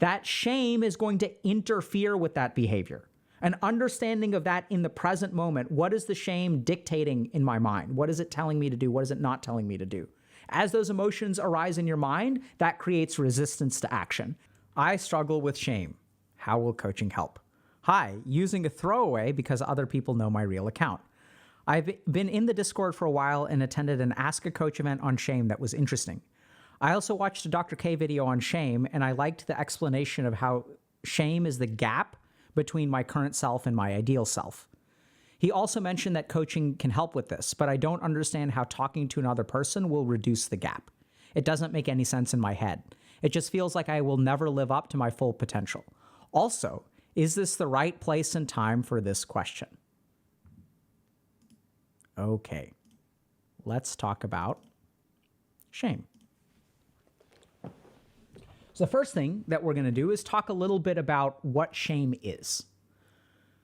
that shame is going to interfere with that behavior. An understanding of that in the present moment. What is the shame dictating in my mind? What is it telling me to do? What is it not telling me to do? As those emotions arise in your mind, that creates resistance to action. I struggle with shame. How will coaching help? Hi, using a throwaway because other people know my real account. I've been in the Discord for a while and attended an Ask a Coach event on shame that was interesting. I also watched a Dr. K video on shame, and I liked the explanation of how shame is the gap between my current self and my ideal self. He also mentioned that coaching can help with this, but I don't understand how talking to another person will reduce the gap. It doesn't make any sense in my head. It just feels like I will never live up to my full potential. Also, is this the right place and time for this question? Okay, let's talk about shame. So the first thing that we're going to do is talk a little bit about what shame is.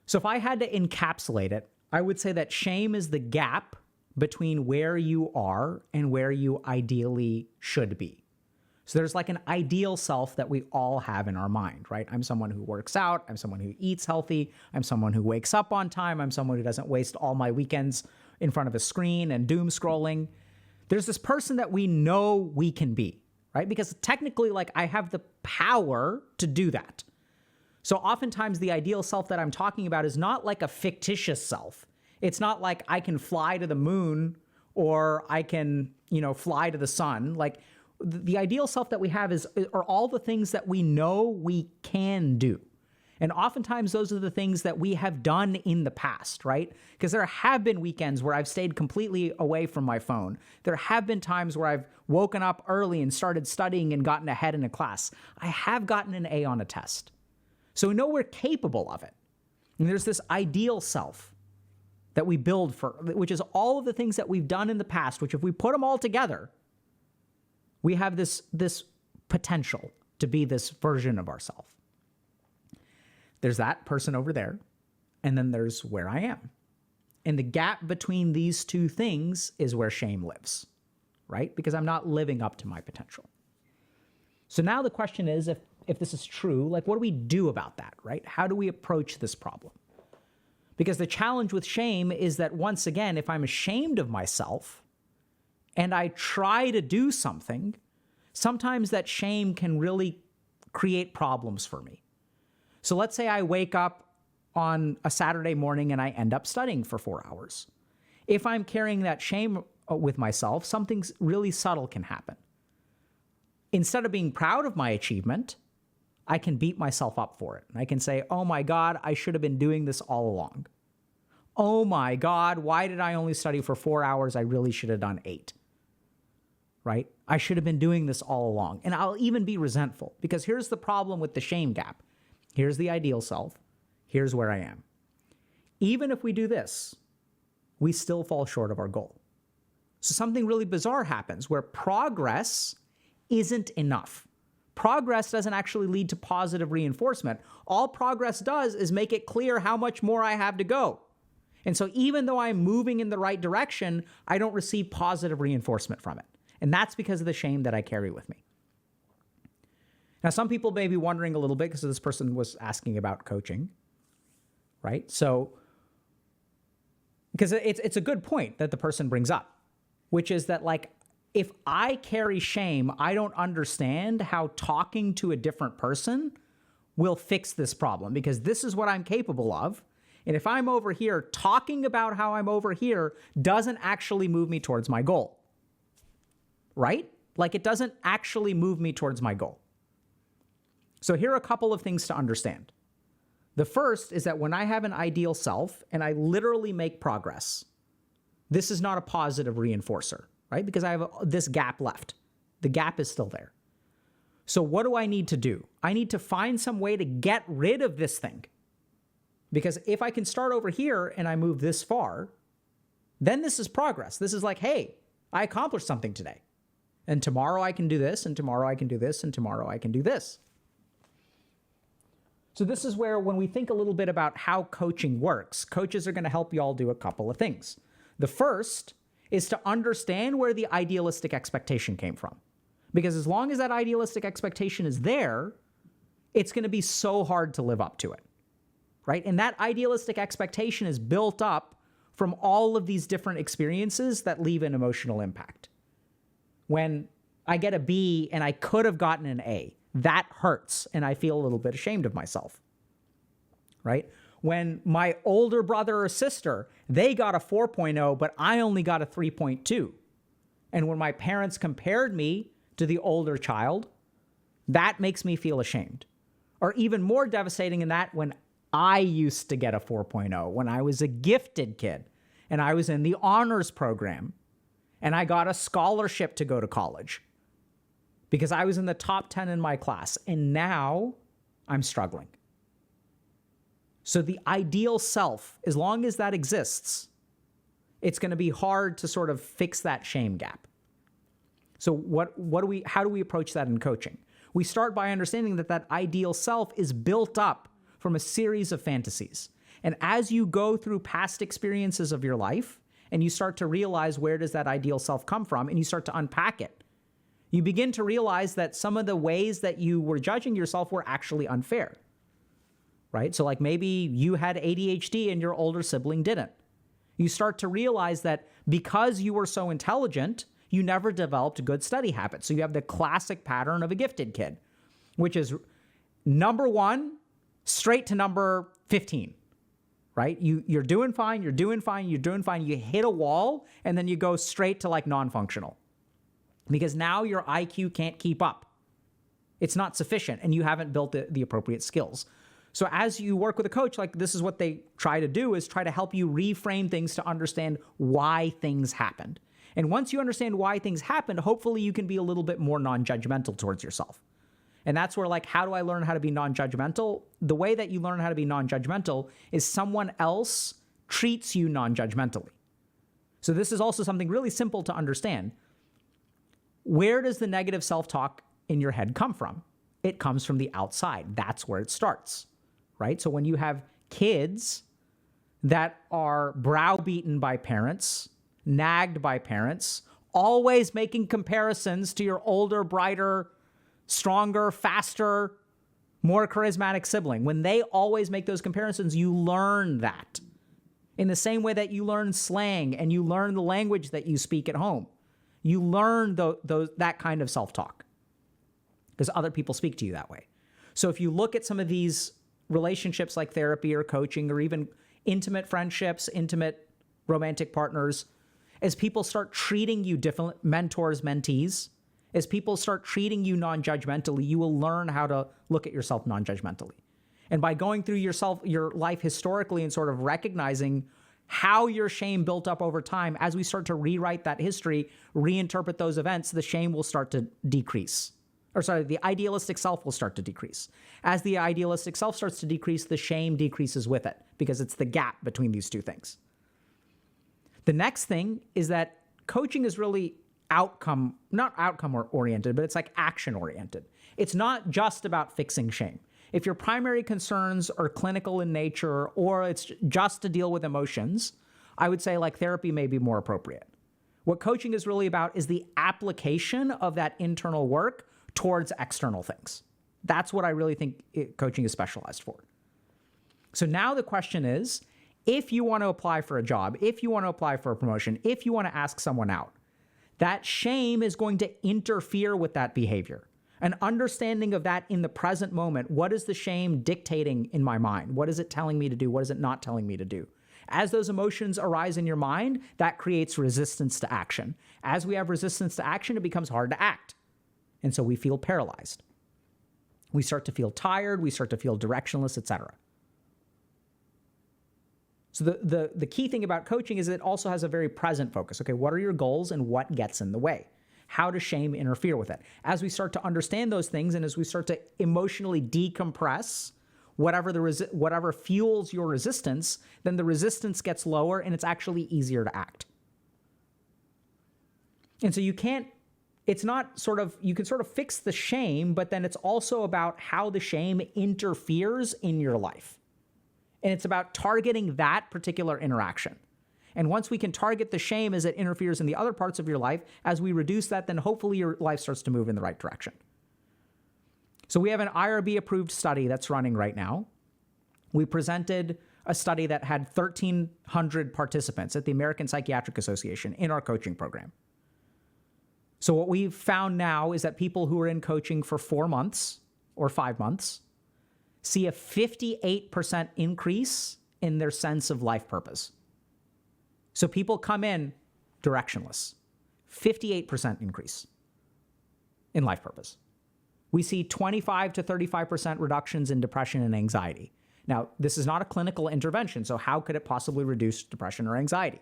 So if I had to encapsulate it, I would say that shame is the gap between where you are and where you ideally should be. So there's like an ideal self that we all have in our mind, right? I'm someone who works out. I'm someone who eats healthy. I'm someone who wakes up on time. I'm someone who doesn't waste all my weekends in front of a screen and doom scrolling. There's this person that we know we can be, right? Because technically, like, I have the power to do that. So oftentimes the ideal self that I'm talking about is not like a fictitious self. It's not like I can fly to the moon or I can, fly to the sun. Like, the ideal self that we have are all the things that we know we can do. And oftentimes those are the things that we have done in the past, right? Because there have been weekends where I've stayed completely away from my phone. There have been times where I've woken up early and started studying and gotten ahead in a class. I have gotten an A on a test. So we know we're capable of it. And there's this ideal self that we build for, which is all of the things that we've done in the past, which if we put them all together, we have this potential to be this version of ourselves. There's that person over there, and then there's where I am. And the gap between these two things is where shame lives, right? Because I'm not living up to my potential. So now the question is, if this is true, like, what do we do about that, right? How do we approach this problem? Because the challenge with shame is that, once again, if I'm ashamed of myself and I try to do something, sometimes that shame can really create problems for me. So let's say I wake up on a Saturday morning and I end up studying for 4 hours. If I'm carrying that shame with myself, something really subtle can happen. Instead of being proud of my achievement, I can beat myself up for it. And I can say, oh my God, I should have been doing this all along. Oh my God, why did I only study for 4 hours? I really should have done 8. Right? I should have been doing this all along. And I'll even be resentful, because here's the problem with the shame gap. Here's the ideal self. Here's where I am. Even if we do this, we still fall short of our goal. So something really bizarre happens where progress isn't enough. Progress doesn't actually lead to positive reinforcement. All progress does is make it clear how much more I have to go. And so even though I'm moving in the right direction, I don't receive positive reinforcement from it. And that's because of the shame that I carry with me. Now, some people may be wondering a little bit, because this person was asking about coaching, right? So, because it's a good point that the person brings up, which is that, like, if I carry shame, I don't understand how talking to a different person will fix this problem, because this is what I'm capable of. And if I'm over here, talking about how I'm over here doesn't actually move me towards my goal, right? Like, it doesn't actually move me towards my goal. So here are a couple of things to understand. The first is that when I have an ideal self and I literally make progress, this is not a positive reinforcer, right? Because I have this gap left. The gap is still there. So what do I need to do? I need to find some way to get rid of this thing. Because if I can start over here and I move this far, then this is progress. This is like, hey, I accomplished something today. And tomorrow I can do this, and tomorrow I can do this, and tomorrow I can do this. So this is where, when we think a little bit about how coaching works, coaches are going to help you all do a couple of things. The first is to understand where the idealistic expectation came from. Because as long as that idealistic expectation is there, it's going to be so hard to live up to it, right? And that idealistic expectation is built up from all of these different experiences that leave an emotional impact. When I get a B and I could have gotten an A, that hurts, and I feel a little bit ashamed of myself, right? When my older brother or sister, they got a 4.0, but I only got a 3.2. And when my parents compared me to the older child, that makes me feel ashamed. Or even more devastating in that, when I used to get a 4.0, when I was a gifted kid and I was in the honors program and I got a scholarship to go to college because I was in the top 10 in my class, and now I'm struggling. So the ideal self, as long as that exists, it's going to be hard to sort of fix that shame gap. So how do we approach that in coaching? We start by understanding that that ideal self is built up from a series of fantasies. And as you go through past experiences of your life and you start to realize where does that ideal self come from, and you start to unpack it, you begin to realize that some of the ways that you were judging yourself were actually unfair, right? So like maybe you had ADHD and your older sibling didn't. You start to realize that because you were so intelligent, you never developed good study habits. So you have the classic pattern of a gifted kid, which is number 1, straight to number 15, right? You're doing fine, you're doing fine, you're doing fine. You hit a wall, and then you go straight to like non-functional because now your IQ can't keep up. It's not sufficient, and you haven't built the appropriate skills. So as you work with a coach, like this is what they try to do, is try to help you reframe things to understand why things happened. And once you understand why things happened, hopefully you can be a little bit more non-judgmental towards yourself. And that's where, like, how do I learn how to be non-judgmental? The way that you learn how to be non-judgmental is someone else treats you non-judgmentally. So this is also something really simple to understand. Where does the negative self-talk in your head come from? It comes from the outside. That's where it starts, right? So when you have kids that are browbeaten by parents, nagged by parents, always making comparisons to your older, brighter, stronger, faster, more charismatic sibling. When they always make those comparisons, you learn that. In the same way that you learn slang and you learn the language that you speak at home. You learn that kind of self-talk because other people speak to you that way. So if you look at some of these relationships like therapy or coaching or even intimate friendships, intimate romantic partners, as people start treating you different, mentors, mentees, as people start treating you non-judgmentally, you will learn how to look at yourself non-judgmentally. And by going through your life historically and sort of recognizing how your shame built up over time, as we start to rewrite that history, reinterpret those events, the shame will start to decrease. The idealistic self will start to decrease. As the idealistic self starts to decrease, the shame decreases with it because it's the gap between these two things. The next thing is that coaching is really not outcome oriented, but it's like action oriented. It's not just about fixing shame. If your primary concerns are clinical in nature or it's just to deal with emotions, I would say like therapy may be more appropriate. What coaching is really about is the application of that internal work towards external things. That's what I really think coaching is specialized for. So now the question is, if you want to apply for a job, if you want to apply for a promotion, if you want to ask someone out, that shame is going to interfere with that behavior. An understanding of that in the present moment. What is the shame dictating in my mind? What is it telling me to do? What is it not telling me to do? As those emotions arise in your mind, that creates resistance to action. As we have resistance to action, it becomes hard to act. And so we feel paralyzed. We start to feel tired. We start to feel directionless, etc. So the key thing about coaching is it also has a very present focus. Okay, what are your goals and what gets in the way? How does shame interfere with it? As we start to understand those things and as we start to emotionally decompress whatever fuels your resistance, then the resistance gets lower and it's actually easier to act. And so you can sort of fix the shame, but then it's also about how the shame interferes in your life. And it's about targeting that particular interaction. And once we can target the shame as it interferes in the other parts of your life, as we reduce that, then hopefully your life starts to move in the right direction. So we have an IRB approved study that's running right now. We presented a study that had 1,300 participants at the American Psychiatric Association in our coaching program. So what we've found now is that people who are in coaching for 4 months or 5 months see a 58% increase in their sense of life purpose. So people come in directionless, 58% increase in life purpose. We see 25 to 35% reductions in depression and anxiety. Now, this is not a clinical intervention, so how could it possibly reduce depression or anxiety?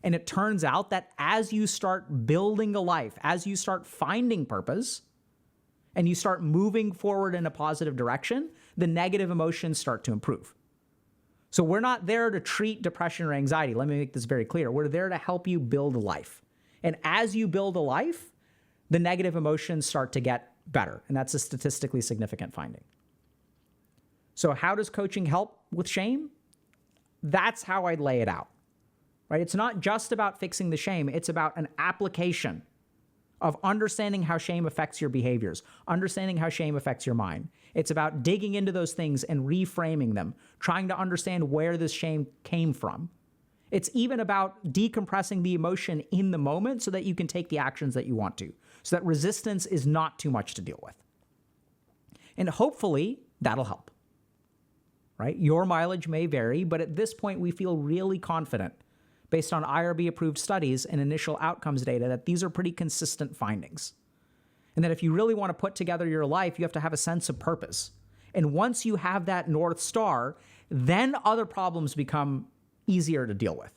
And it turns out that as you start building a life, as you start finding purpose, and you start moving forward in a positive direction, the negative emotions start to improve. So we're not there to treat depression or anxiety. Let me make this very clear. We're there to help you build a life. And as you build a life, the negative emotions start to get better. And that's a statistically significant finding. So how does coaching help with shame? That's how I'd lay it out, right? It's not just about fixing the shame. It's about an application of understanding how shame affects your behaviors, understanding how shame affects your mind. It's about digging into those things and reframing them, trying to understand where this shame came from. It's even about decompressing the emotion in the moment so that you can take the actions that you want to, so that resistance is not too much to deal with. And hopefully that'll help, right? Your mileage may vary, but at this point we feel really confident based on IRB-approved studies and initial outcomes data that these are pretty consistent findings. And that if you really want to put together your life, you have to have a sense of purpose. And once you have that North Star, then other problems become easier to deal with,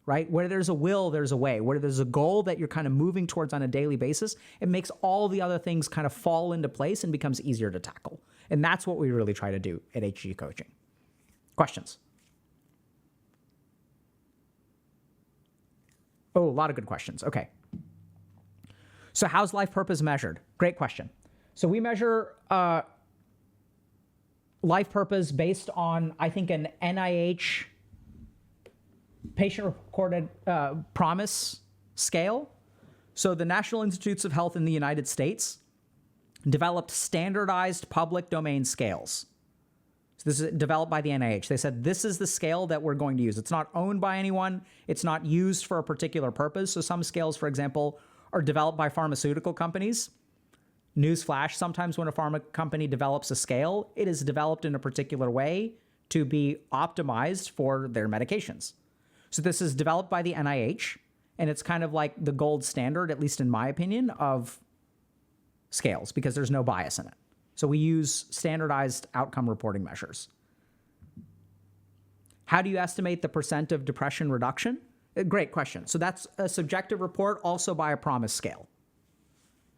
right? Where there's a will, there's a way. Where there's a goal that you're kind of moving towards on a daily basis, it makes all the other things kind of fall into place and becomes easier to tackle. And that's what we really try to do at HG Coaching. Questions? Oh, a lot of good questions. Okay. So how's life purpose measured? Great question. So we measure life purpose based on, I think, an NIH patient-reported promise scale. So the National Institutes of Health in the United States developed standardized public domain scales. So this is developed by the NIH. They said, this is the scale that we're going to use. It's not owned by anyone. It's not used for a particular purpose. So some scales, for example, are developed by pharmaceutical companies. Newsflash, sometimes when a pharma company develops a scale, it is developed in a particular way to be optimized for their medications. So this is developed by the NIH, and it's kind of like the gold standard, at least in my opinion, of scales because there's no bias in it. So we use standardized outcome reporting measures. How do you estimate the percent of depression reduction? Great question. So that's a subjective report also by a promise scale.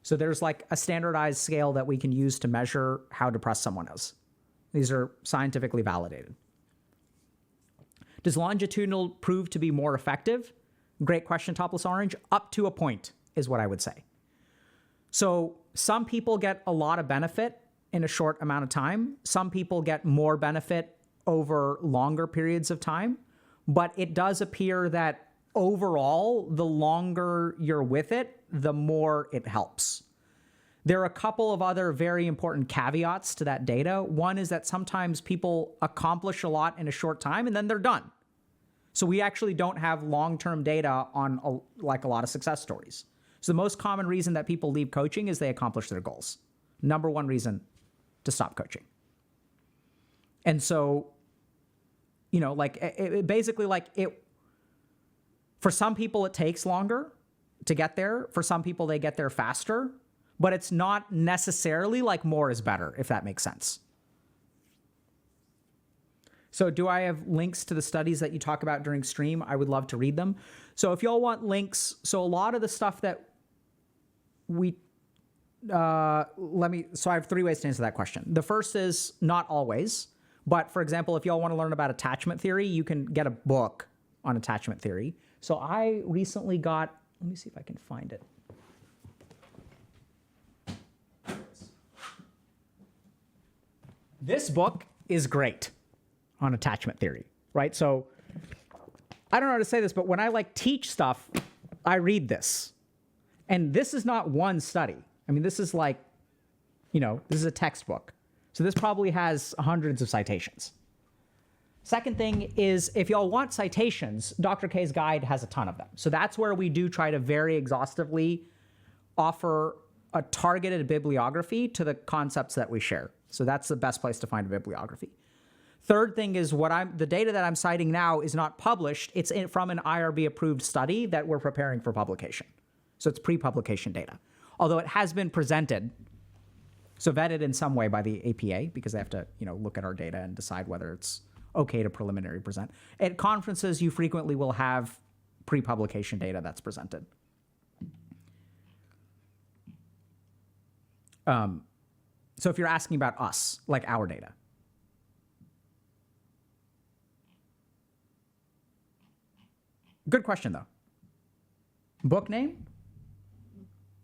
So there's like a standardized scale that we can use to measure how depressed someone is. These are scientifically validated. Does longitudinal prove to be more effective? Great question, Topless Orange. Up to a point is what I would say. So some people get a lot of benefit in a short amount of time. Some people get more benefit over longer periods of time. But it does appear that overall, the longer you're with it, the more it helps. There are a couple of other very important caveats to that data. One is that sometimes people accomplish a lot in a short time and then they're done. So we actually don't have long-term data on like a lot of success stories. So the most common reason that people leave coaching is they accomplish their goals. Number one reason to stop coaching. And so, you know, like basically like for some people it takes longer to get there. For some people they get there faster, but it's not necessarily like more is better, if that makes sense. So do I have links to the studies that you talk about during stream? I would love to read them. So if y'all want links, so a lot of the stuff that we, so I have 3 ways to answer that question. The first is not always, but for example, if y'all want to learn about attachment theory, you can get a book on attachment theory. So I recently got, let me see if I can find it. This book is great on attachment theory, right? So I don't know how to say this, but when I like teach stuff, I read this. And this is not one study. I mean, this is like This is a textbook. So this probably has hundreds of citations. Second thing is, if y'all want citations, Dr. K's guide has a ton of them. So that's where we do try to very exhaustively offer a targeted bibliography to the concepts that we share. So that's the best place to find a bibliography. Third thing is the data that I'm citing now is not published. It's from an IRB approved study that we're preparing for publication. So it's pre-publication data. Although it has been presented, so vetted in some way by the APA, because they have to, look at our data and decide whether it's okay to preliminary present. At conferences, you frequently will have pre-publication data that's presented. So if you're asking about us, like our data. Good question, though. Book name?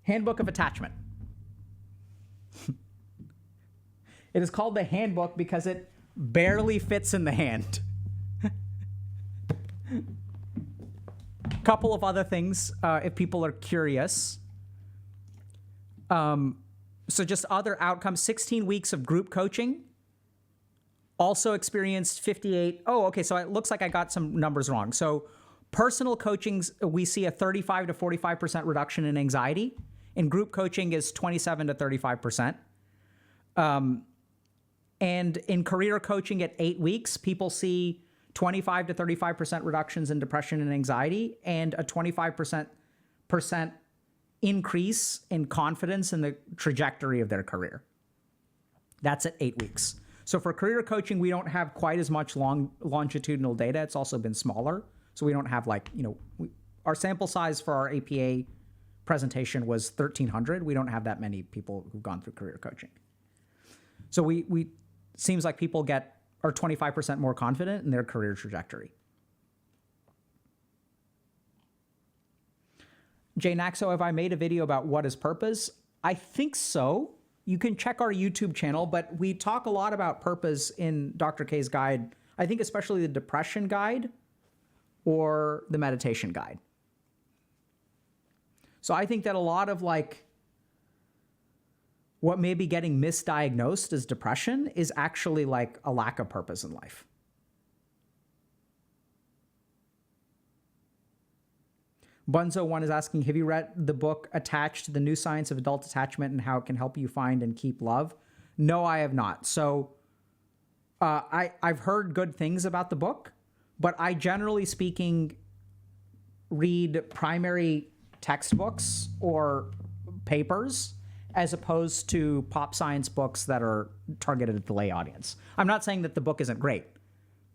Handbook of Attachment. It is called the handbook because it barely fits in the hand. Couple of other things, if people are curious. So just other outcomes, 16 weeks of group coaching. Also experienced 58. Oh, okay, so it looks like I got some numbers wrong. So personal coachings, we see a 35 to 45% reduction in anxiety. In group coaching is 27 to 35%. And in career coaching at 8 weeks, people see 25 to 35% reductions in depression and anxiety and a 25% increase in confidence in the trajectory of their career. That's at 8 weeks. So for career coaching, we don't have quite as much longitudinal data. It's also been smaller. So we don't have our sample size for our APA presentation was 1,300. We don't have that many people who've gone through career coaching. So we seems like people are 25% more confident in their career trajectory. Jay Naxo, have I made a video about what is purpose? I think so. You can check our YouTube channel, but we talk a lot about purpose in Dr. K's guide. I think especially the depression guide or the meditation guide. So I think that a lot of what may be getting misdiagnosed as depression is actually a lack of purpose in life. Bunzo1 is asking, have you read the book Attached, The New Science of Adult Attachment and How It Can Help You Find and Keep Love? No, I have not. So I've heard good things about the book, but I generally speaking read primary textbooks or papers as opposed to pop science books that are targeted at the lay audience. I'm not saying that the book isn't great,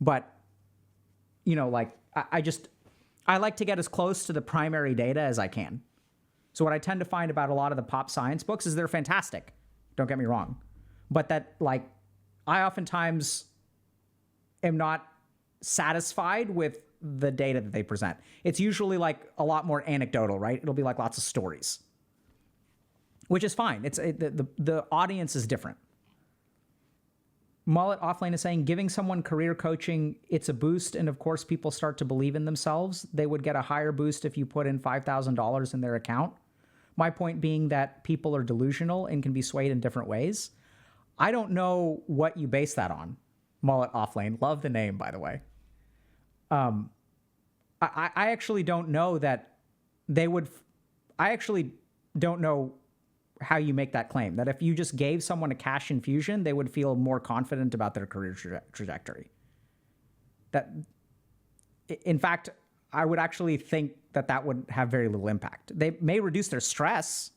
but I like to get as close to the primary data as I can. So what I tend to find about a lot of the pop science books is they're fantastic. Don't get me wrong. But that I oftentimes am not satisfied with the data that they present. It's usually a lot more anecdotal, right? It'll be lots of stories, which is fine. The audience is different. Mullet Offlane is saying, giving someone career coaching, it's a boost. And of course, people start to believe in themselves. They would get a higher boost if you put in $5,000 in their account. My point being that people are delusional and can be swayed in different ways. I don't know what you base that on. Mullet Offlane. Love the name, by the way. I actually don't know that they would. I actually don't know how you make that claim, that if you just gave someone a cash infusion, they would feel more confident about their career trajectory. That, in fact, I would actually think that would have very little impact. They may reduce their stress,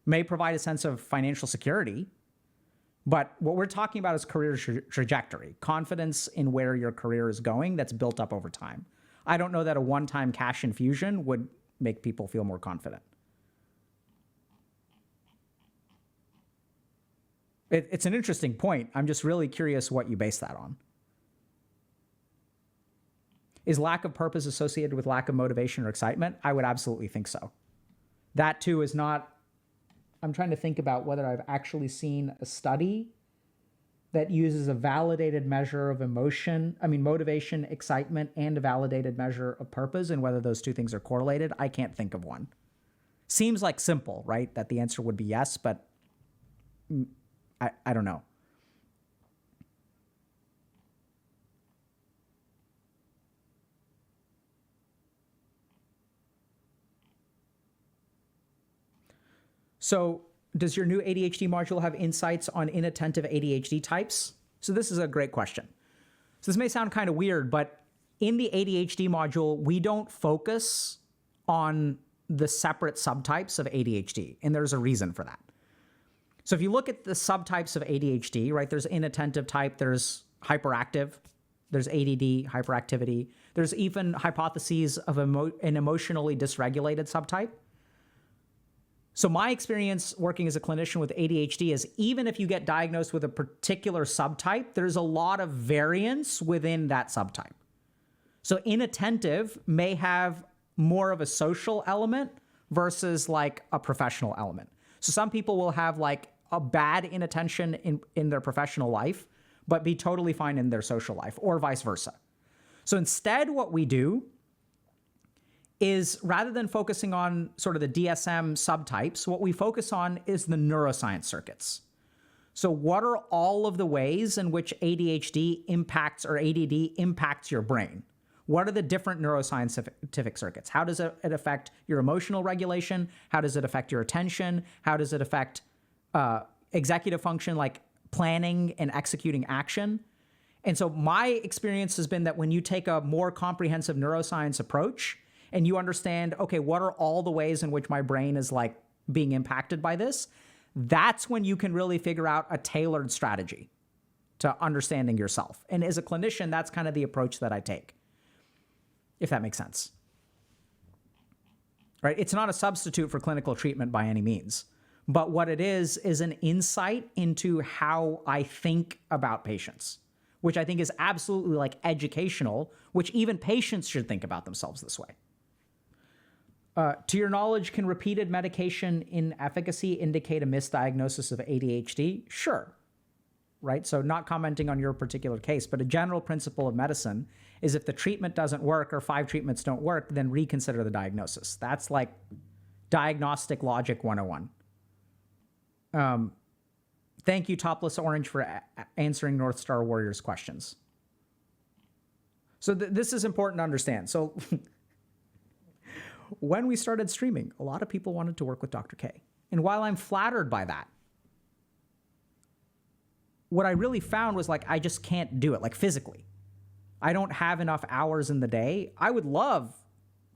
may provide a sense of financial security, but what we're talking about is career trajectory, confidence in where your career is going that's built up over time. I don't know that a one-time cash infusion would make people feel more confident. It's an interesting point. I'm just really curious what you base that on. Is lack of purpose associated with lack of motivation or excitement? I would absolutely think so. That too is not, I'm trying to think about whether I've actually seen a study that uses a validated measure of motivation, excitement, and a validated measure of purpose, and whether those two things are correlated. I can't think of one. Seems simple, right? That the answer would be yes, but I don't know. So does your new ADHD module have insights on inattentive ADHD types? So this is a great question. So this may sound kind of weird, but in the ADHD module, we don't focus on the separate subtypes of ADHD, and there's a reason for that. So if you look at the subtypes of ADHD, right, there's inattentive type, there's hyperactive, there's ADD, hyperactivity, there's even hypotheses of an emotionally dysregulated subtype. So my experience working as a clinician with ADHD is even if you get diagnosed with a particular subtype, there's a lot of variance within that subtype. So inattentive may have more of a social element versus like a professional element. So some people will have like a bad inattention in their professional life, but be totally fine in their social life, or vice versa. So instead, what we do is rather than focusing on sort of the DSM subtypes, what we focus on is the neuroscience circuits. So what are all of the ways in which ADHD impacts or ADD impacts your brain? What are the different neuroscientific circuits? How does it affect your emotional regulation? How does it affect your attention? How does it affect executive function, like planning and executing action? And so my experience has been that when you take a more comprehensive neuroscience approach and you understand, okay, what are all the ways in which my brain is like being impacted by this? That's when you can really figure out a tailored strategy to understanding yourself. And as a clinician, that's kind of the approach that I take, if that makes sense. Right? It's not a substitute for clinical treatment by any means, but what it is an insight into how I think about patients, which I think is absolutely like educational, which even patients should think about themselves this way. To your knowledge, can repeated medication inefficacy indicate a misdiagnosis of ADHD? Sure, right? So not commenting on your particular case, but a general principle of medicine is if the treatment doesn't work or 5 treatments don't work, then reconsider the diagnosis. That's like diagnostic logic 101. Thank you, Topless Orange, for answering North Star Warriors questions. So this is important to understand. So when we started streaming, a lot of people wanted to work with Dr. K. And while I'm flattered by that, what I really found was like, I just can't do it, like physically. I don't have enough hours in the day. I would love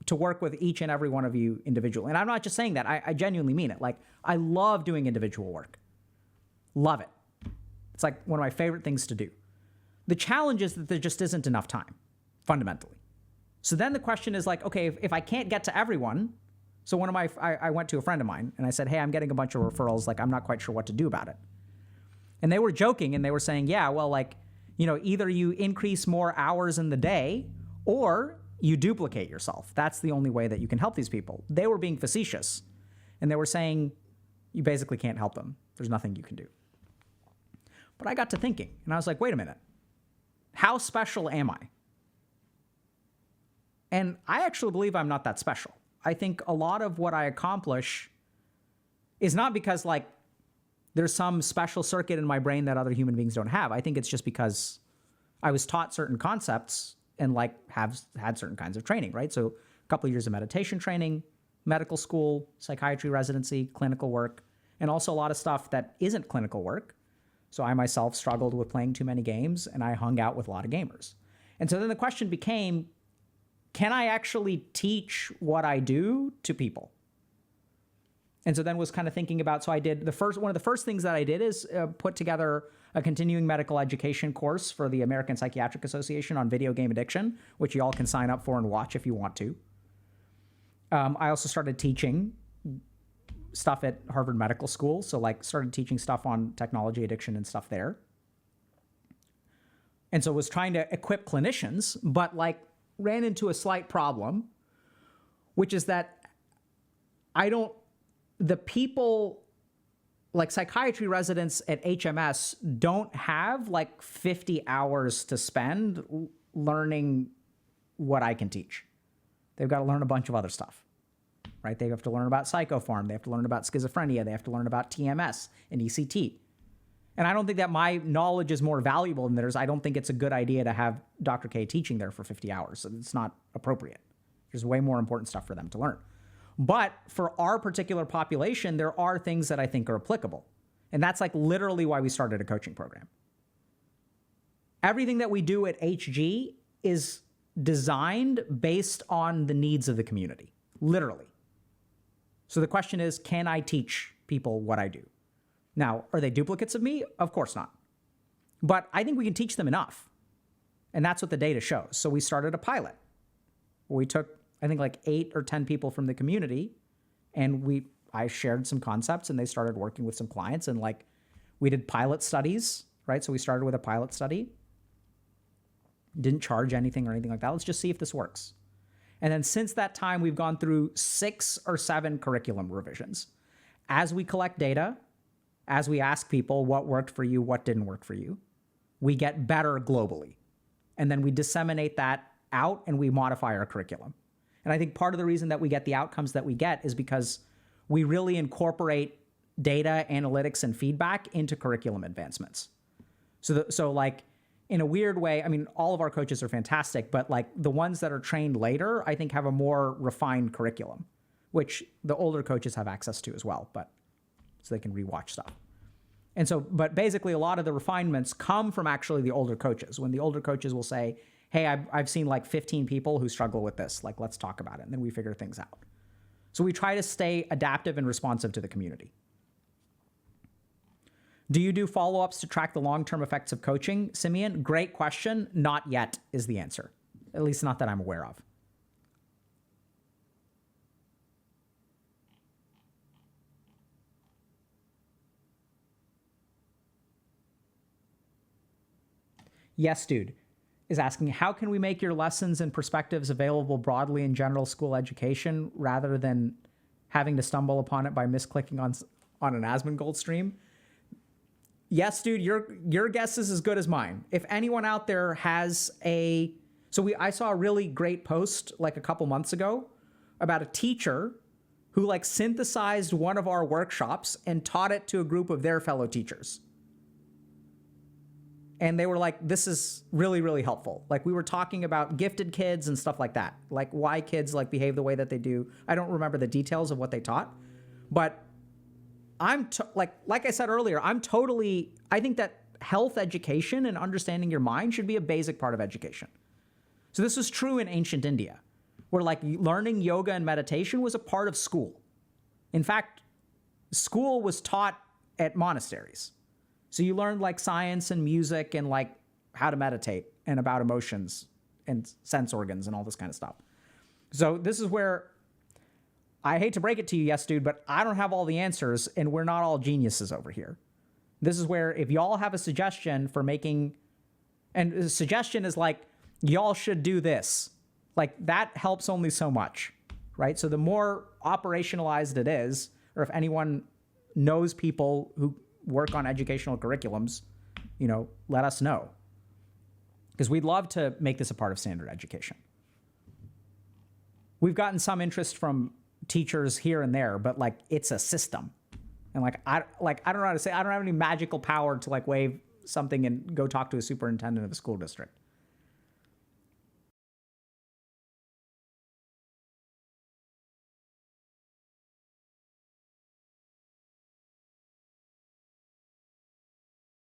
to work with each and every one of you individually. And I'm not just saying that, I genuinely mean it. Like, I love doing individual work. Love it. It's like one of my favorite things to do. The challenge is that there just isn't enough time, fundamentally. So then the question is like, okay, if I can't get to everyone, so I went to a friend of mine and I said, hey, I'm getting a bunch of referrals. Like, I'm not quite sure what to do about it. And they were joking and they were saying, yeah, well, like, you know, either you increase more hours in the day or you duplicate yourself. That's the only way that you can help these people. They were being facetious and they were saying, you basically can't help them. There's nothing you can do. But I got to thinking and I was like, wait a minute. How special am I? And I actually believe I'm not that special. I think a lot of what I accomplish is not because like there's some special circuit in my brain that other human beings don't have. I think it's just because I was taught certain concepts and like have had certain kinds of training, right? So a couple of years of meditation training, medical school, psychiatry residency, clinical work, and also a lot of stuff that isn't clinical work. So I myself struggled with playing too many games and I hung out with a lot of gamers. And so then the question became, can I actually teach what I do to people? And so then was kind of thinking about, so I did one of the first things that I did is put together a continuing medical education course for the American Psychiatric Association on video game addiction, which you all can sign up for and watch if you want to. I also started teaching stuff at Harvard Medical School. So like started teaching stuff on technology addiction and stuff there. And so was trying to equip clinicians, but like ran into a slight problem, which is that the people like psychiatry residents at HMS don't have like 50 hours to spend learning what I can teach. They've got to learn a bunch of other stuff, right? They have to learn about psychopharm. They have to learn about schizophrenia. They have to learn about TMS and ECT. And I don't think that my knowledge is more valuable than theirs. I don't think it's a good idea to have Dr. K teaching there for 50 hours. It's not appropriate. There's way more important stuff for them to learn. But for our particular population, there are things that I think are applicable. And that's like literally why we started a coaching program. Everything that we do at HG is designed based on the needs of the community, literally. So the question is, can I teach people what I do? Now, are they duplicates of me? Of course not. But I think we can teach them enough. And that's what the data shows. So we started a pilot. We took, I think, like 8 or 10 people from the community, and I shared some concepts, and they started working with some clients, and like we did pilot studies, right? So we started with a pilot study. Didn't charge anything or anything like that. Let's just see if this works. And then since that time, we've gone through 6 or 7 curriculum revisions. As we collect data, as we ask people what worked for you, what didn't work for you, we get better globally. And then we disseminate that out and we modify our curriculum. And I think part of the reason that we get the outcomes that we get is because we really incorporate data, analytics, and feedback into curriculum advancements. So like in a weird way, I mean, all of our coaches are fantastic, but like the ones that are trained later, I think have a more refined curriculum, which the older coaches have access to as well, but so they can rewatch stuff. And so, but basically a lot of the refinements come from actually the older coaches. When the older coaches will say, hey, I've seen like 15 people who struggle with this, like, let's talk about it. And then we figure things out. So we try to stay adaptive and responsive to the community. Do you do follow-ups to track the long-term effects of coaching, Simeon? Great question. Not yet is the answer. At least not that I'm aware of. Yes, dude is asking, how can we make your lessons and perspectives available broadly in general school education rather than having to stumble upon it by misclicking on an Asmongold stream? Yes, dude, your guess is as good as mine. If anyone out there has I saw a really great post like a couple months ago about a teacher who like synthesized one of our workshops and taught it to a group of their fellow teachers. And they were like, this is really, really helpful. Like we were talking about gifted kids and stuff like that. Like why kids like behave the way that they do. I don't remember the details of what they taught, but like I said earlier, I think that health education and understanding your mind should be a basic part of education. So this was true in ancient India, where like learning yoga and meditation was a part of school. In fact, school was taught at monasteries. So you learned like science and music and like how to meditate and about emotions and sense organs and all this kind of stuff. So this is where I hate to break it to you, yes, dude, but I don't have all the answers and we're not all geniuses over here. This is where if y'all have a suggestion for making, and the suggestion is like, y'all should do this. Like that helps only so much, right? So the more operationalized it is, or if anyone knows people who work on educational curriculums, let us know. Because we'd love to make this a part of standard education. We've gotten some interest from teachers here and there, but like it's a system. And I don't know how to say, I don't have any magical power to like wave something and go talk to a superintendent of a school district.